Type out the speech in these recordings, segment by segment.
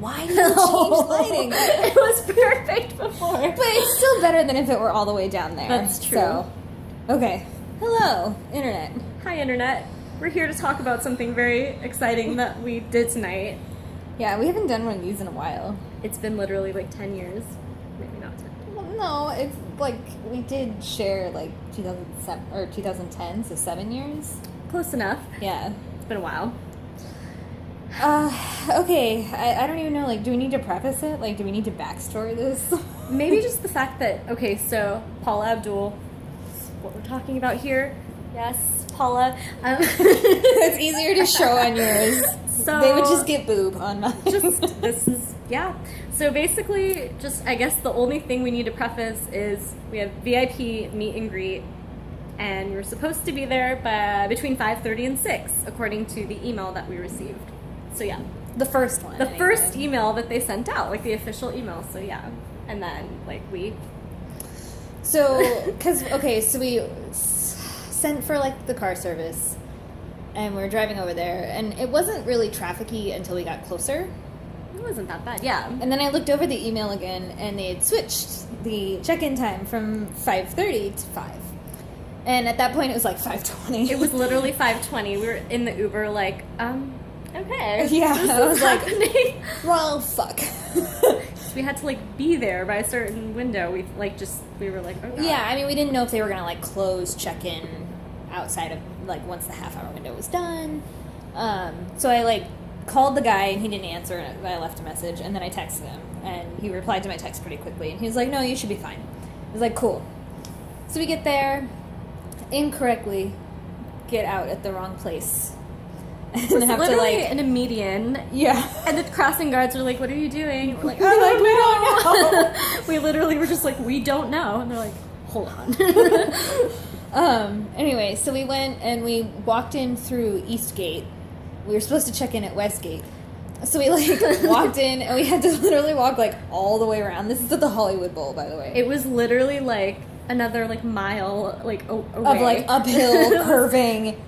Why did you change lighting? It was perfect before. But it's still better than if it were all the way down there. That's true. So, okay. Hello, Internet. Hi, Internet. We're here to talk about something very exciting that we did tonight. Yeah, we haven't done one of these in a while. It's been literally like 10 years. Maybe not 10. Well, no, it's like we did share like 2007 or 2010, so 7 years. Close enough. Yeah. It's been a while. Okay. I don't even know. Like, do we need to preface it? Like, do we need to backstory this? Maybe just the fact that, okay, so Paula Abdul, what we're talking about here. Yes, Paula. It's easier to show on yours. So they would just get boob on mine. Yeah. So basically, just I guess the only thing we need to preface is we have VIP meet and greet, and we were supposed to be there by between 5:30 and 6, according to the email that we received. So yeah, The first one. the first email that they sent out, like the official email. So yeah, and then like So, so we sent for like the car service, and we were driving over there, and it wasn't really trafficy until we got closer. it wasn't that bad. Yeah. And then I looked over the email again, and they had switched the check-in time from 5:30 to 5. And at that point, it was like 5:20. It was literally 5:20. We were in the Uber, like, okay. Yeah, this I is was like, happening. well, fuck. We had to like be there by a certain window. We were like, oh God. Yeah, I mean, we didn't know if they were gonna like close check-in outside of like once the half-hour window was done. So I like called the guy and he didn't answer. And I left a message and then I texted him and he replied to my text pretty quickly. And he was like, "No, you should be fine." I was like, "Cool." So we get there, incorrectly get out at the wrong place. It was literally in a median. Yeah. And the crossing guards were like, "What are you doing?" We're like, we don't know. We literally were just like, "We don't know." And they're like, "Hold on." Anyway, so we went and we walked in through East Gate. We were supposed to check in at West Gate. So we like walked in and we had to literally walk like all the way around. This is at the Hollywood Bowl, by the way. It was literally like another like mile like away. Of like uphill curving.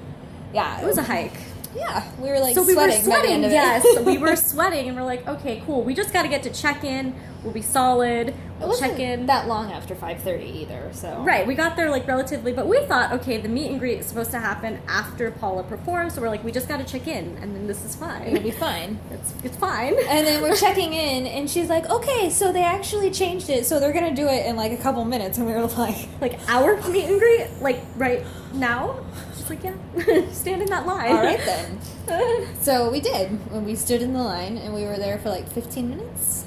Yeah. It was a hike. Yeah, we were like So we were sweating by the end sweating, of it. yes. We were sweating, and we're like, okay, cool. We just got to get to check-in. We'll be solid. It We'll wasn't check in. that long after 5:30 either, so. Right, we got there like relatively, but we thought, okay, the meet and greet is supposed to happen after Paula performs, so we're like, we just got to check in, and then this is fine. It'll be fine. It's fine. And then we're checking in, and she's like, "Okay, so they actually changed it, so they're gonna do it in like a couple minutes." And we were like, our meet and greet, like right now. She's like, yeah, stand in that line. "All right then." So we did. When we stood in the line, and we were there for like 15 minutes.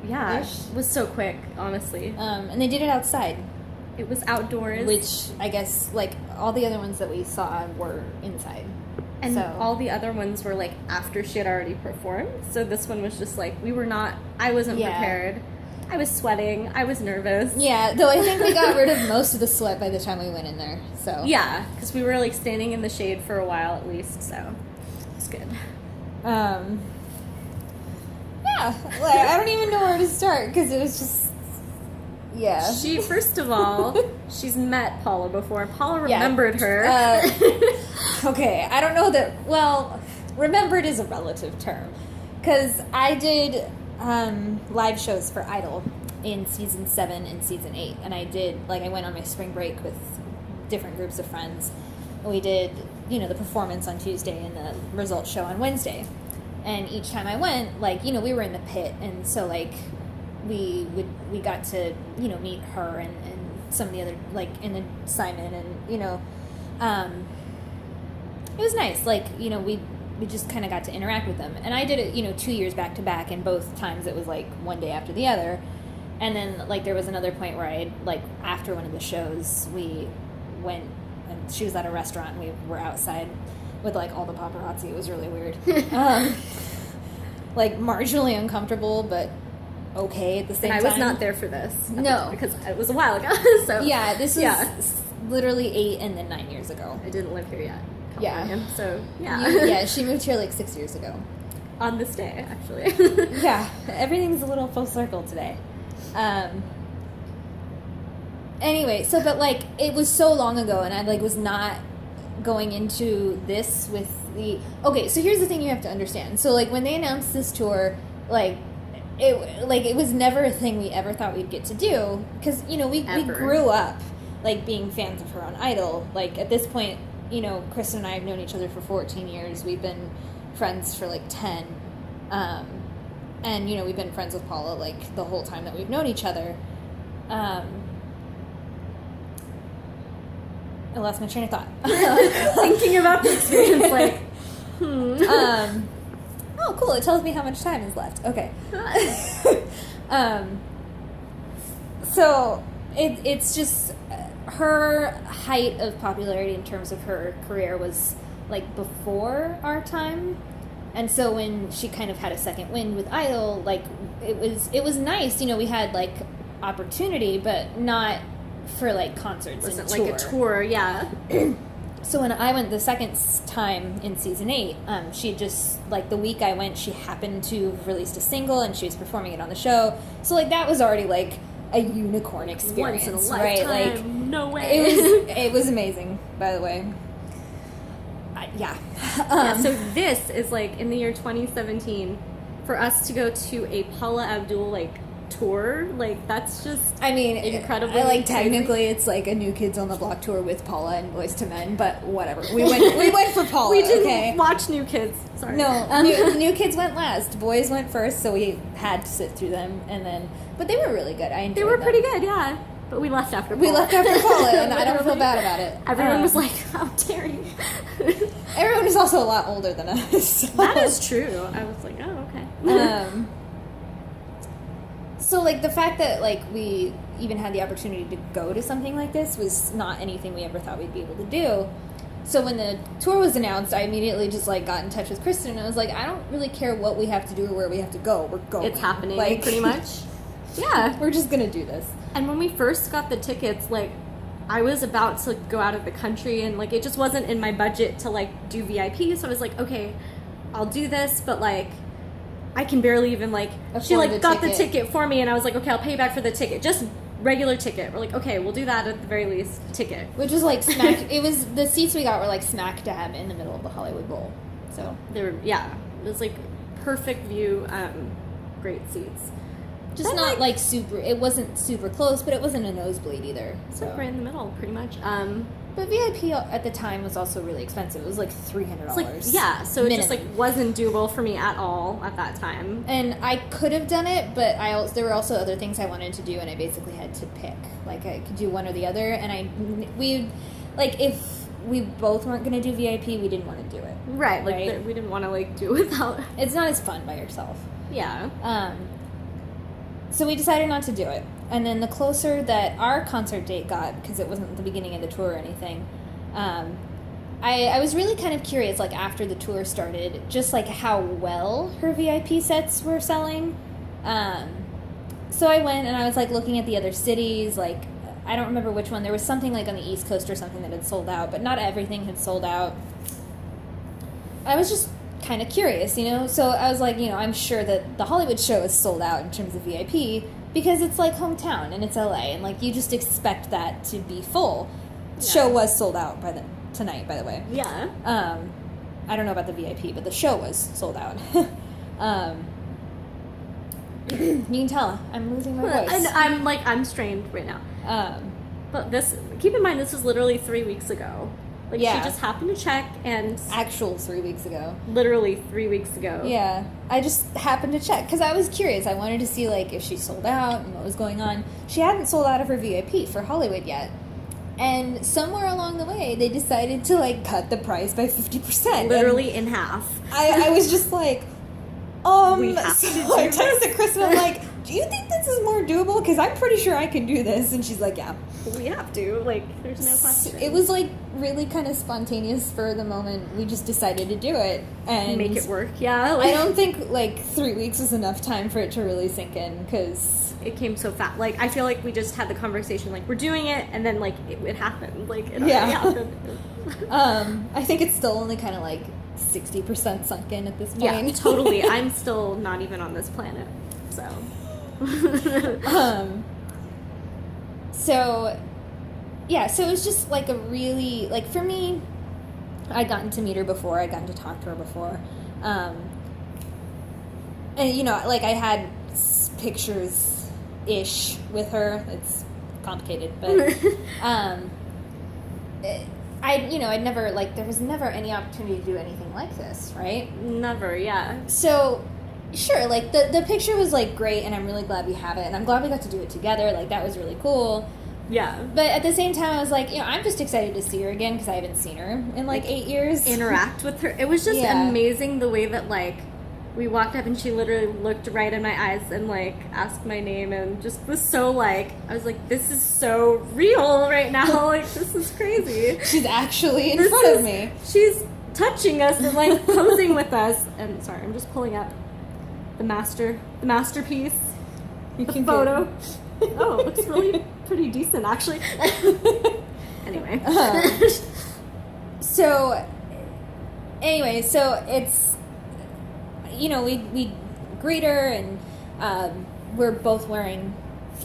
Yeah, Ish. it was so quick, honestly. And they did it outside, It was outdoors, which I guess like all the other ones that we saw were inside. and so. all the other ones were like after she had already performed. So this one was just like I wasn't Yeah. prepared. I was sweating. I was nervous. Yeah, though I think we got rid of most of the sweat by the time we went in there. So Yeah, because we were like standing in the shade for a while at least, so it's good. Yeah, like, I don't even know where to start because it was just, yeah. She, first of all, she's met Paula before. Paula Yeah. remembered her. Okay, I don't know that, well, remembered is a relative term. Because I did live shows for Idol in season 7 and season 8. And I went on my spring break with different groups of friends. And we did, the performance on Tuesday and the results show on Wednesday. And each time I went, we were in the pit. And so, we got to, meet her and some of the other, and then Simon and, it was nice. We just kind of got to interact with them. And I did it, 2 years back to back, and both times it was, one day after the other. And then, there was another point where I, after one of the shows, we went, and she was at a restaurant, and we were outside with, all the paparazzi. It was really weird. Marginally uncomfortable, but okay at the same time. And I was not there for this. No. Because it was a while ago, so. Yeah, this was literally 8 and then 9 years ago. I didn't live here yet. Yeah. So, yeah. Yeah, she moved here 6 years ago. On this day, actually. Yeah, everything's a little full circle today. Anyway, but it was so long ago, and I was not going into this with the... Okay, so here's the thing you have to understand. So when they announced this tour, like, it was never a thing we ever thought we'd get to do, because, you know, we grew up, like, being fans of her on Idol. Like, at this point, you know, Kristen and I have known each other for 14 years. We've been friends for, like, 10. And, you know, we've been friends with Paula, like, the whole time that we've known each other. I lost my train of thought. Thinking about the experience, like, oh, cool. It tells me how much time is left. Okay. So, it's just, her height of popularity in terms of her career was, like, before our time. And so when she kind of had a second wind with Idol, like, it was nice. You know, we had, like, opportunity, but not for, like, concerts and wasn't tour. like a tour, yeah. So when I went the second time in season 8, she just, like, the week I went, she happened to have released a single, and she was performing it on the show. So, like, that was already, like, a unicorn experience, once in a right? lifetime. Like, no way. It was amazing, by the way. Yeah. So this is, like, in the year 2017, for us to go to a Paula Abdul, like, tour, like, that's just, I mean, incredibly like, crazy. technically it's like a New Kids on the Block tour with Paula and Boyz II Men, but whatever. We went for Paula. We didn't okay? watch New Kids. Sorry. No, New Kids went last. Boys went first, so we had to sit through them, and then, but they were really good. I enjoyed They were them. pretty good, yeah. But we left after Paula. We left after Paula, and I don't feel bad about it. Everyone was like, how dare you? Everyone is also a lot older than us. So. That is true. I was like, oh, okay. So, like, the fact that, like, we even had the opportunity to go to something like this was not anything we ever thought we'd be able to do. So when the tour was announced, I immediately just, like, got in touch with Kristen, and I was like, I don't really care what we have to do or where we have to go. We're going. It's happening, like, pretty much. Yeah. We're just gonna do this. And when we first got the tickets, like, I was about to go out of the country, and, like, it just wasn't in my budget to, like, do VIP, so I was like, okay, I'll do this, but, like, I can barely even, like, she, like, got the ticket for me, and I was like, okay, I'll pay you back for the ticket. Just regular ticket. We're like, okay, we'll do that at the very least. Ticket. Which was, like, smack... It was... The seats we got were, like, smack dab in the middle of the Hollywood Bowl. So... They were... Yeah. It was, like, perfect view, great seats. Just not, like, super... It wasn't super close, but it wasn't a nosebleed either. It's, like, right in the middle, pretty much. But VIP at the time was also really expensive. It was like $300. It's like, yeah, so it just, like, wasn't doable for me at all at that time. And I could have done it, but there were also other things I wanted to do, and I basically had to pick. Like, I could do one or the other, and if we both weren't going to do VIP, we didn't want to do it. Right, like, we didn't want to, like, do it without... It's not as fun by yourself. Yeah. So we decided not to do it. And then the closer that our concert date got, because it wasn't the beginning of the tour or anything, I was really kind of curious, like, after the tour started, just, like, how well her VIP sets were selling. So I went and I was, like, looking at the other cities, like, I don't remember which one. There was something, like, on the East Coast or something that had sold out, but not everything had sold out. I was just kind of curious, you know? So I was like, you know, I'm sure that the Hollywood show is sold out in terms of VIP, because it's, like, hometown, and it's LA, and, like, you just expect that to be full. The show was sold out tonight, by the way. Yeah. I don't know about the VIP, but the show was sold out. You can tell I'm losing my voice. And I'm strained right now. But keep in mind, this was literally 3 weeks ago. Like, Yeah. she just happened to check, and... Actual 3 weeks ago. Literally 3 weeks ago. Yeah. I just happened to check, because I was curious. I wanted to see, like, if she sold out and what was going on. She hadn't sold out of her VIP for Hollywood yet. And somewhere along the way, they decided to, like, cut the price by 50%. Literally in half. I was just like, We have to do I this. texted Kristen, I'm like, do you think this is more doable? Because I'm pretty sure I can do this. And she's like, yeah. We have to. Like, there's no question. It was, like, really kind of spontaneous for the moment. We just decided to do it. And Make it work, yeah. I don't think, like, 3 weeks was enough time for it to really sink in, because... It came so fast. Like, I feel like we just had the conversation, like, we're doing it, and then, like, it happened. Like, it already happened. I think it's still only kind of, like, 60% sunk in at this point. Yeah, totally. I'm still not even on this planet, so... So, yeah, so it was just, like, a really, like, for me, I'd gotten to meet her before, I'd gotten to talk to her before, and you know, like I had pictures ish with her. It's complicated, but I'd never, like, there was never any opportunity to do anything like this, right? Never, yeah. So, sure, like, the picture was, like, great, and I'm really glad we have it, and I'm glad we got to do it together. Like, that was really cool. Yeah. But at the same time, I was like, you know, I'm just excited to see her again, because I haven't seen her in, like 8 years. Interact with her. It was just amazing the way that, like, we walked up and she literally looked right in my eyes and, like, asked my name and just was so, like, I was like, this is so real right now. Like, this is crazy. She's actually in front of me. She's touching us and, like, posing with us. And, sorry, I'm just pulling up the masterpiece, the photo. Oh, it looks really pretty decent, actually. Anyway. So it's, you know, we greet her, and we're both wearing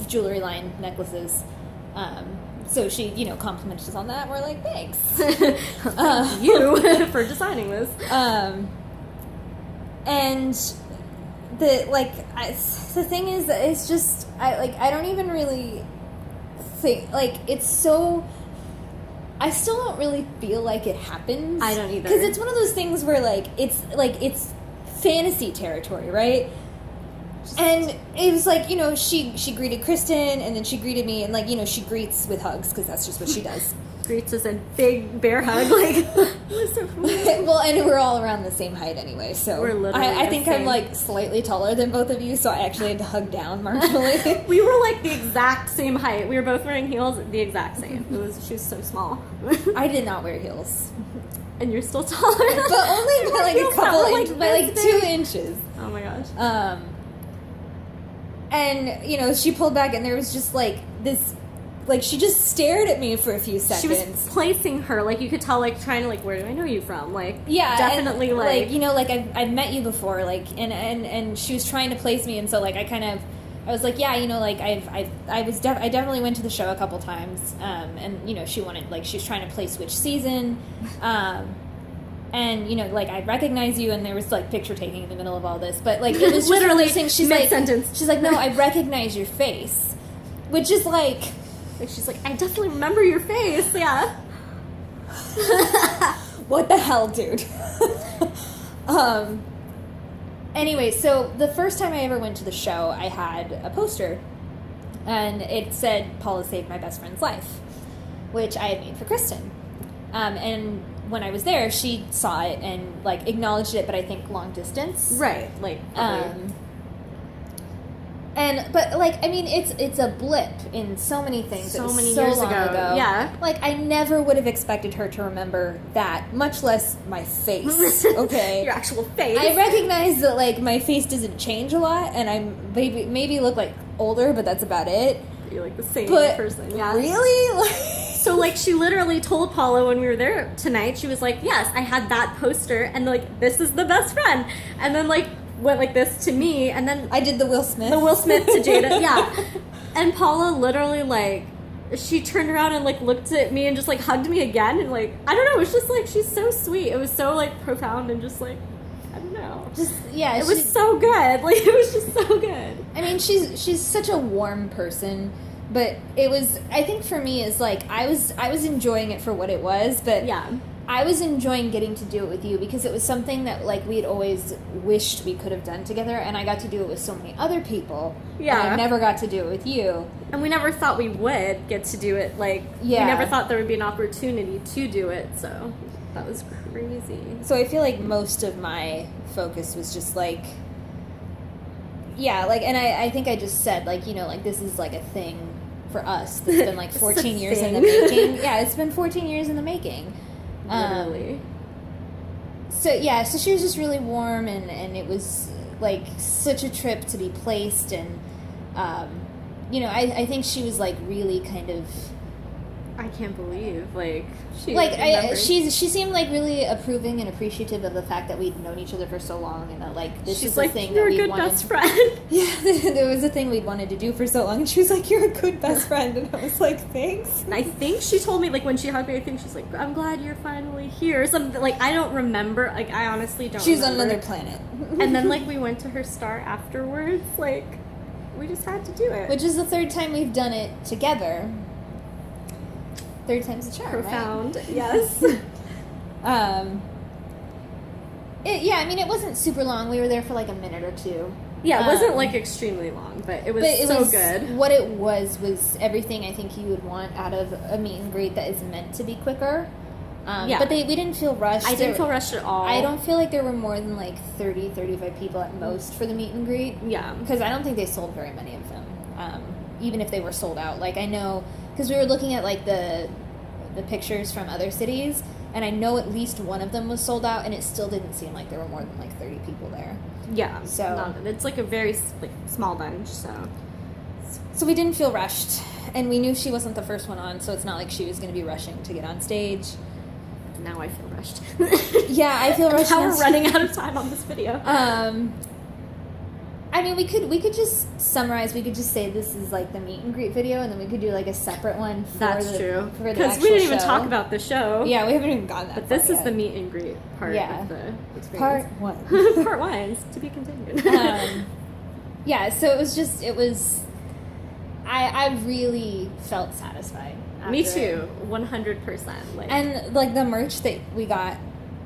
jewelry line necklaces. So she, you know, complimented us on that. We're like, thanks. Thank you for designing this. And the thing is that it's just, I don't even really think, like, it's so, I still don't really feel like it happens. I don't either. Because it's one of those things where, it's fantasy territory, right? And it was like, you know, she greeted Kristen, and then she greeted me, and, like, you know, she greets with hugs, because that's just what she does. Greets us a big bear hug, like, it was so cool. Well, and we're all around the same height anyway, so we're literally I think I'm, like, slightly taller than both of you, so I actually had to hug down marginally. We were, like, the exact same height. We were both wearing heels, the exact same. She was so small. I did not wear heels. And you're still taller. But only by, like, a couple inches, by, like, 2 inches. Oh my gosh. And, you know, she pulled back, and there was just, like, this, like, she just stared at me for a few seconds. She was placing her, like, you could tell, like, trying to, like, where do I know you from? Like, yeah, definitely, and, like, you know, like, I've met you before, like, and she was trying to place me, and so, like, I was like, yeah, you know, like, I definitely went to the show a couple times, and, you know, she was trying to place which season, and, you know, like, I recognize you, and there was, like, picture taking in the middle of all this, but, like, it was literally just she's mid-sentence. She's like, no, I recognize your face, which is, like, she's like, I definitely remember your face, yeah. What the hell, dude? Anyway, so the first time I ever went to the show, I had a poster, and it said, Paula saved my best friend's life, which I had made for Kristen. And when I was there, she saw it and, like, acknowledged it, but I think long distance. Right, like, but, like, I mean, it's a blip in so many things. So it was many so years long ago. Yeah. Like, I never would have expected her to remember that, much less my face, okay? Your actual face. I recognize that, like, my face doesn't change a lot, and I maybe look, like, older, but that's about it. You're, like, the same But person. Yeah. Really? Like, so, like, she literally told Paula when we were there tonight, she was like, yes, I had that poster, and, like, this is the best friend. And then, like, went like this to me, and then I did the Will Smith. The Will Smith to Jada, yeah. And Paula literally, like, she turned around and, like, looked at me and just, like, hugged me again, and, like, I don't know, it was just, like, she's so sweet. It was so, like, profound and just, like, I don't know. Just, yeah. It was so good. Like, it was just so good. I mean, she's such a warm person, but it was, I think for me, is like, I was enjoying it for what it was, but yeah. I was enjoying getting to do it with you because it was something that, like, we had always wished we could have done together, and I got to do it with so many other people. Yeah. And I never got to do it with you. And we never thought we would get to do it, like, yeah. We never thought there would be an opportunity to do it, so that was crazy. So I feel like most of my focus was just, like, yeah, like, and I think I just said, like, you know, like, this is, like, a thing for us that's been, like, 14 years in the making. Yeah, it's been 14 years in the making. Literally. So she was just really warm, and it was, like, such a trip to be placed, and, you know, I think she was, like, really kind of I can't believe, like, she seemed like really approving and appreciative of the fact that we'd known each other for so long, and that like this she's is like, the thing you're that a we good wanted. best friend. Yeah, there was a thing we'd wanted to do for so long, and she was like, "You're a good best friend," and I was like, "Thanks." And I think she told me, like, when she hugged me, I think she's like, "I'm glad you're finally here." Something like, I don't remember. Like, I honestly don't. She's on remember. another planet. And then like we went to her star afterwards. Like, we just had to do it. Which is the third time we've done it together. Third time's the charm. Profound, right? yes. Yeah, I mean, it wasn't super long. We were there for like a minute or two. Yeah, it wasn't like extremely long, but it was good. What it was everything I think you would want out of a meet and greet that is meant to be quicker. Yeah. But we didn't feel rushed. I didn't feel rushed at all. I don't feel like there were more than like 30, 35 people at most for the meet and greet. Yeah. Because I don't think they sold very many of them, even if they were sold out. Like, I know, because we were looking at like the pictures from other cities, and I know at least one of them was sold out, and it still didn't seem like there were more than like 30 people there. Yeah. So it's like a very small bunch, So we didn't feel rushed, and we knew she wasn't the first one on, so it's not like she was going to be rushing to get on stage. Now I feel rushed. Yeah, I feel rushed. Now we're running out of time on this video. I mean, we could just summarize. We could just say this is like the meet and greet video, and then we could do like a separate one for That's the true. for the Because actual we didn't even show. talk about the show. Yeah, we haven't even gotten that. But this is yet. the meet and greet part of the experience. Part one. Part one is to be continued. Yeah, so it was. I really felt satisfied. Me after too, it. 100%. Like, And like the merch that we got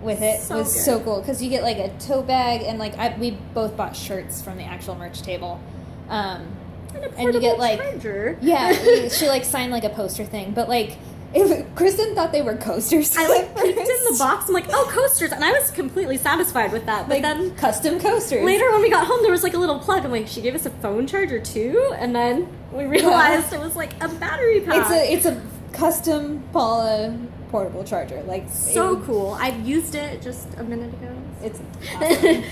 with it So was good. so cool because you get like a tote bag, and like we both bought shirts from the actual merch table. and a and you get, portable like- charger. Yeah, she like signed like a poster thing, but like Kristen thought they were coasters. I like at peeked in the first. box. I'm like, oh, coasters, and I was completely satisfied with that. But like then custom coasters. later, when we got home, there was like a little plug. I'm like, she gave us a phone charger too, and then we realized it was like a battery pack. It's a custom Paula portable charger. Like so cool. I've used it just a minute ago. It's awesome.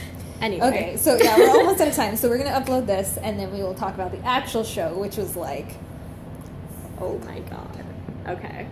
Anyway, Okay, so yeah, we're almost out of time. So we're gonna upload this, and then we will talk about the actual show, which was like, oh my god. Okay.